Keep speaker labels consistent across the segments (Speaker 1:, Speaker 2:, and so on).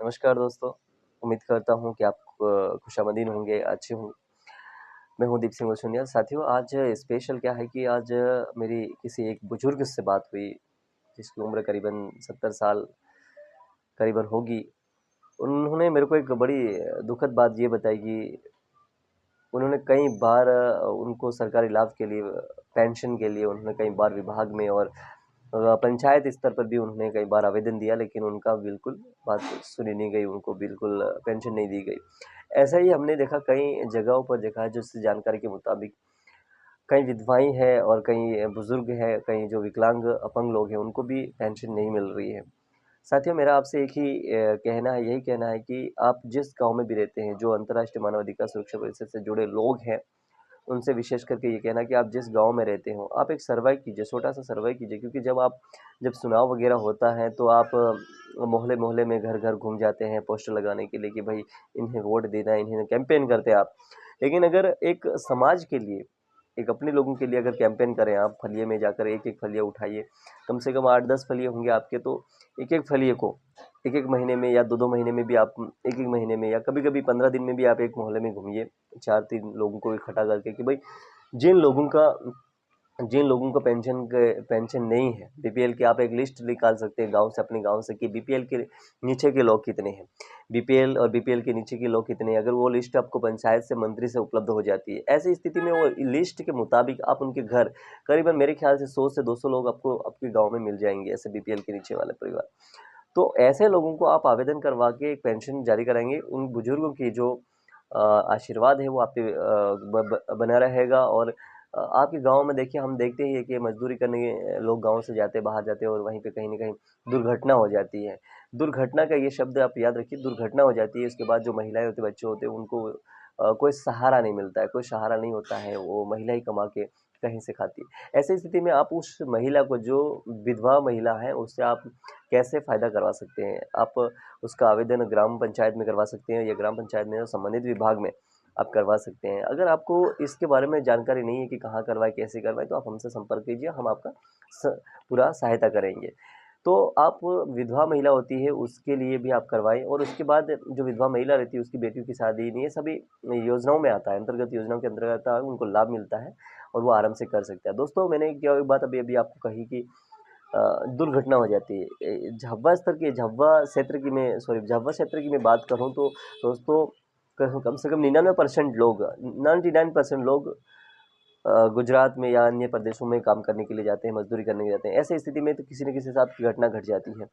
Speaker 1: नमस्कार दोस्तों, उम्मीद करता हूँ कि आप खुशामदीन होंगे, अच्छे हों। मैं हूँ दीप सिंह वसूनिया। साथियों, आज स्पेशल क्या है कि आज मेरी किसी एक बुजुर्ग से बात हुई, जिसकी उम्र करीबन 70 साल करीबन होगी। उन्होंने मेरे को एक बड़ी दुखद बात ये बताई कि उन्होंने कई बार उनको सरकारी लाभ के लिए, पेंशन के लिए उन्होंने कई बार विभाग में और पंचायत स्तर पर भी उन्होंने कई बार आवेदन दिया, लेकिन उनका बिल्कुल बात सुनी नहीं गई, उनको बिल्कुल पेंशन नहीं दी गई। ऐसा ही हमने देखा, कई जगहों पर देखा है, जिस जानकारी के मुताबिक कई विधवाएं हैं और कई बुजुर्ग हैं, कई जो विकलांग अपंग लोग हैं, उनको भी पेंशन नहीं मिल रही है। साथियों, मेरा आपसे एक ही कहना है, यही कहना है कि आप जिस गांव में भी रहते हैं, जो अंतर्राष्ट्रीय मानवाधिकार सुरक्षा परिषद से जुड़े लोग हैं, उनसे विशेष करके ये कहना कि आप जिस गांव में रहते हो, आप एक सर्वे कीजिए, छोटा सा सर्वे कीजिए, क्योंकि जब चुनाव वगैरह होता है तो आप मोहल्ले मोहल्ले में घर घर घूम जाते हैं पोस्टर लगाने के लिए कि भाई इन्हें वोट देना है, इन्हें कैंपेन करते हैं आप। लेकिन अगर एक समाज के लिए, एक अपने लोगों के लिए अगर कैंपेन करें, आप फलिये में जाकर एक एक फलिया उठाइए, कम से कम 8-10 फलिये होंगे आपके, तो एक एक फलिये को एक एक महीने में या 2-2 महीने में भी आप, एक एक महीने में या कभी कभी 15 दिन में भी आप एक मोहल्ले में घूमिए, 4-3 लोगों को इकट्ठा करके कि भाई जिन लोगों का जिन लोगों को पेंशन नहीं है, बीपीएल की आप एक लिस्ट निकाल सकते हैं गांव से, अपने गांव से, कि बीपीएल के नीचे के लोग कितने हैं, बीपीएल और बीपीएल के नीचे के लोग कितने हैं। अगर वो लिस्ट आपको पंचायत से, मंत्री से उपलब्ध हो जाती है, ऐसी स्थिति में वो लिस्ट के मुताबिक आप उनके घर, करीबन मेरे ख्याल से 100 से 200 लोग आपको आपके गाँव में मिल जाएंगे, ऐसे बीपीएल के नीचे वाले परिवार। तो ऐसे लोगों को आप आवेदन करवा के एक पेंशन जारी कराएंगे, उन बुजुर्गों की जो आशीर्वाद है वो आप पे बना रहेगा। और आपके गांव में देखिए, हम देखते ही है कि मजदूरी करने लोग गांव से जाते, बाहर जाते हैं और वहीं पे कहीं ना कहीं दुर्घटना हो जाती है। दुर्घटना का ये शब्द आप याद रखिए, दुर्घटना हो जाती है, इसके बाद जो महिलाएं होती, बच्चे होते हैं, उनको कोई सहारा नहीं मिलता है, कोई सहारा नहीं होता है, वो महिला ही कमा के कहीं से खाती है। ऐसी स्थिति में आप उस महिला को, जो विधवा महिला है, उससे आप कैसे फ़ायदा करवा सकते हैं? आप उसका आवेदन ग्राम पंचायत में करवा सकते हैं, या ग्राम पंचायत में संबंधित विभाग में आप करवा सकते हैं। अगर आपको इसके बारे में जानकारी नहीं है कि कहाँ करवाएँ, कैसे करवाएँ, तो आप हमसे संपर्क कीजिए, हम आपका स पूरा सहायता करेंगे। तो आप, विधवा महिला होती है, उसके लिए भी आप करवाएँ, और उसके बाद जो विधवा महिला रहती है, उसकी बेटियों की शादी, ये सभी योजनाओं में आता है, अंतर्गत योजनाओं के अंतर्गत उनको लाभ मिलता है और वो आराम से कर सकता है। दोस्तों, मैंने क्या एक बात अभी-अभी आपको कही कि दुर्घटना हो जाती है। झाबुआ क्षेत्र की मैं बात करूँ तो दोस्तों, कम से कम 99% लोग, 99% लोग गुजरात में या अन्य प्रदेशों में काम करने के लिए जाते हैं, मजदूरी करने के लिए जाते हैं। ऐसी स्थिति में तो किसी न किसी के साथ घटना घट जाती है,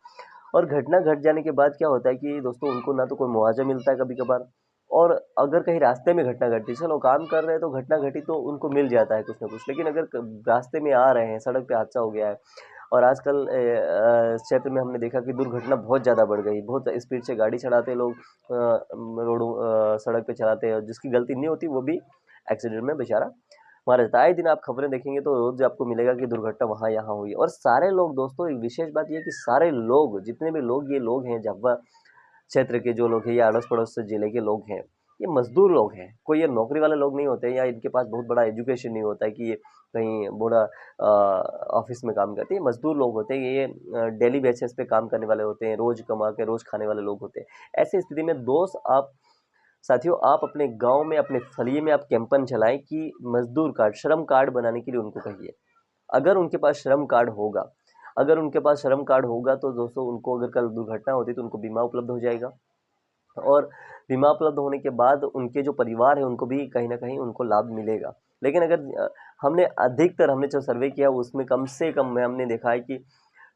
Speaker 1: और घटना घट जाने के बाद क्या होता है कि दोस्तों, उनको ना तो कोई मुआवजा मिलता है कभी-कभार, और अगर कहीं रास्ते में घटना घटी, चलो काम कर रहे हैं तो घटना घटी तो उनको मिल जाता है कुछ ना कुछ, लेकिन अगर रास्ते में आ रहे हैं, सड़क पे हादसा हो गया है, और आजकल क्षेत्र में हमने देखा कि दुर्घटना बहुत ज़्यादा बढ़ गई, बहुत स्पीड से गाड़ी चलाते लोग, सड़क पे चलाते हैं, और जिसकी गलती नहीं होती वो भी एक्सीडेंट में बेचारा मारा जाता है। आए दिन आप खबरें देखेंगे तो रोज आपको मिलेगा कि दुर्घटना वहाँ यहाँ हुई। और सारे लोग, दोस्तों, एक विशेष बात यह है कि सारे लोग, जितने भी लोग, ये लोग हैं झाबुआ क्षेत्र के जो लोग हैं, या अड़ोस पड़ोस से जिले के लोग हैं, ये मजदूर लोग हैं। कोई ये नौकरी वाले लोग नहीं होते, या इनके पास बहुत बड़ा एजुकेशन नहीं होता है कि ये कहीं बड़ा ऑफिस में काम करते हैं। ये मजदूर लोग होते हैं, ये डेली बेसिस पे काम करने वाले होते हैं, रोज कमा के रोज खाने वाले लोग होते हैं। ऐसी स्थिति में दोस्त, आप, साथियों, आप अपने गांव में, अपने फलिए में आप कैंपेन चलाएं कि मजदूर कार्ड, श्रम कार्ड बनाने के लिए उनको कहिए। अगर उनके पास श्रम कार्ड होगा, तो दोस्तों, उनको अगर कल दुर्घटना होती तो उनको बीमा उपलब्ध हो जाएगा, और बीमा उपलब्ध होने के बाद उनके जो परिवार है, उनको भी कहीं ना कहीं उनको लाभ मिलेगा। लेकिन अगर हमने जो सर्वे किया उसमें कम से कम में हमने देखा है कि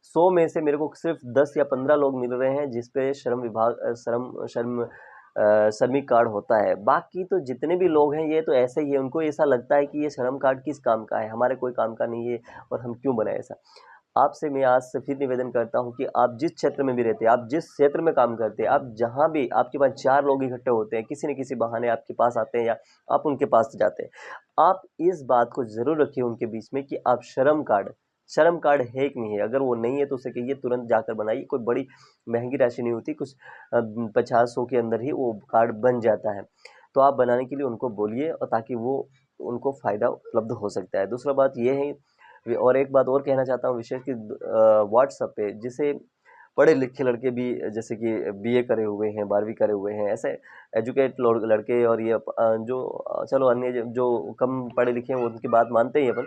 Speaker 1: 100 में से मेरे को सिर्फ 10 या 15 लोग मिल रहे हैं जिसपे श्रमिक कार्ड होता है। बाकी तो जितने भी लोग हैं, ये तो ऐसे ही है, उनको ऐसा लगता है कि ये श्रम कार्ड किस काम का है, हमारे कोई काम का नहीं है, और हम क्यों बनाए ऐसा। आपसे मैं आज से फिर निवेदन करता हूं कि आप जिस क्षेत्र में भी रहते हैं, आप जिस क्षेत्र में काम करते हैं, आप जहां भी आपके पास 4 लोग इकट्ठे होते हैं, किसी न किसी बहाने आपके पास आते हैं, या आप उनके पास जाते हैं, आप इस बात को जरूर रखिए उनके बीच में कि आप श्रम कार्ड है कि नहीं है। अगर वो नहीं है तो उसे कहिए तुरंत जाकर बनाइए, कोई बड़ी महंगी राशि नहीं होती, कुछ 50-100 के अंदर ही वो कार्ड बन जाता है। तो आप बनाने के लिए उनको बोलिए, और ताकि वो, उनको फायदा उपलब्ध हो सकता है। दूसरा बात ये है, और एक बात और कहना चाहता हूँ विशेष कि व्हाट्सएप पे, जिसे पढ़े लिखे लड़के भी जैसे कि बीए करे हुए हैं, 12वीं करे हुए हैं, ऐसे एजुकेट लड़के और ये जो चलो अन्य जो कम पढ़े लिखे हैं वो उनकी बात मानते ही हैं अपन।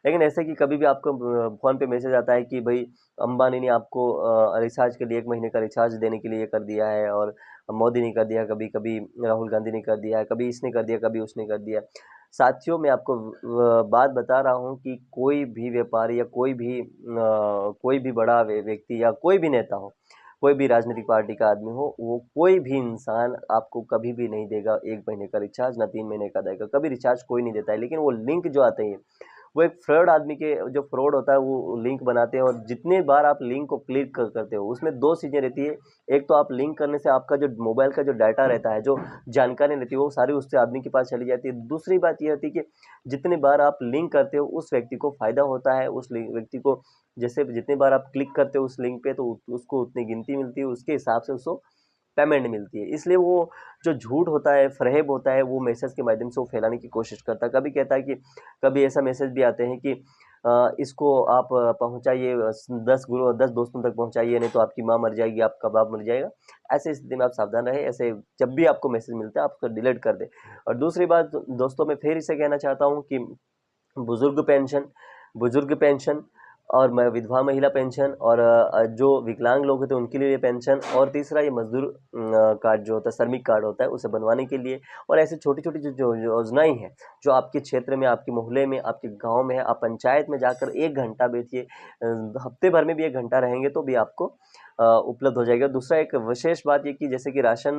Speaker 1: लेकिन ऐसे कि कभी भी आपको फ़ोन पे मैसेज आता है कि भाई अंबानी ने आपको रिचार्ज के लिए 1 महीने का रिचार्ज देने के लिए ये कर दिया है, और मोदी ने कर दिया, कभी-कभी राहुल गांधी ने कर दिया है, कभी इसने कर दिया, कभी उसने कर दिया। साथियों, मैं आपको बात बता रहा हूँ कि कोई भी व्यापारी या कोई भी बड़ा व्यक्ति या कोई भी नेता हो, कोई भी राजनीतिक पार्टी का आदमी हो, वो कोई भी इंसान आपको कभी भी नहीं देगा 1 महीने का रिचार्ज, ना 3 महीने का देगा। कभी रिचार्ज कोई नहीं देता है, लेकिन वो लिंक जो आते हैं, वो एक फ्रॉड आदमी के जो फ्रॉड होता है वो लिंक बनाते हैं, और जितनी बार आप लिंक को क्लिक करते हो उसमें दो चीज़ें रहती है। एक तो आप लिंक करने से आपका जो मोबाइल का जो डाटा रहता है, जो जानकारी रहती है, वो सारी उससे आदमी के पास चली जाती है। दूसरी बात ये होती है कि जितनी बार आप लिंक करते हो उस व्यक्ति को फायदा होता है, उस व्यक्ति को जैसे जितनी बार आप क्लिक करते हो उस लिंक पे तो उसको उतनी गिनती मिलती है, उसके हिसाब से उसको पेमेंट मिलती है। इसलिए वो जो झूठ होता है, फ़रेब होता है, वो मैसेज के माध्यम से वो फैलाने की कोशिश करता है। कभी कहता है कि कभी ऐसा मैसेज भी आते हैं कि इसको आप पहुँचाइए, 10 दोस्तों तक पहुँचाइए, नहीं तो आपकी माँ मर जाएगी, आपका बाप मर जाएगा। ऐसे स्थिति में आप सावधान रहें, ऐसे जब भी आपको मैसेज मिलता है आप उसको डिलीट कर दें। और दूसरी बात दोस्तों, मैं फिर इसे कहना चाहता हूँ कि बुजुर्ग पेंशन बुजुर्ग पेंशन और विधवा महिला पेंशन, और जो विकलांग लोग होते हैं उनके लिए ये पेंशन, और तीसरा ये मजदूर कार्ड जो होता है, श्रमिक कार्ड होता है, उसे बनवाने के लिए। और ऐसे छोटी छोटी जो योजनाएं हैं जो आपके क्षेत्र में, आपके मोहल्ले में, आपके गांव में है, आप पंचायत में जाकर 1 घंटा बैठिए, हफ्ते भर में भी 1 घंटा रहेंगे तो भी आपको उपलब्ध हो जाएगा। दूसरा एक विशेष बात ये कि जैसे कि राशन,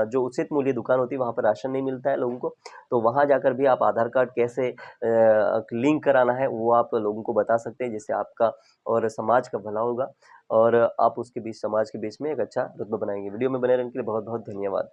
Speaker 1: जो उचित मूल्य दुकान होती है वहाँ पर राशन नहीं मिलता है लोगों को, तो वहाँ जाकर भी आप आधार कार्ड कैसे लिंक कराना है वो आप लोगों को बता सकते हैं, जिससे आपका और समाज का भला होगा, और आप उसके बीच, समाज के बीच में एक अच्छा रुतबा बनाएंगे। वीडियो में बने रहने के लिए बहुत बहुत धन्यवाद।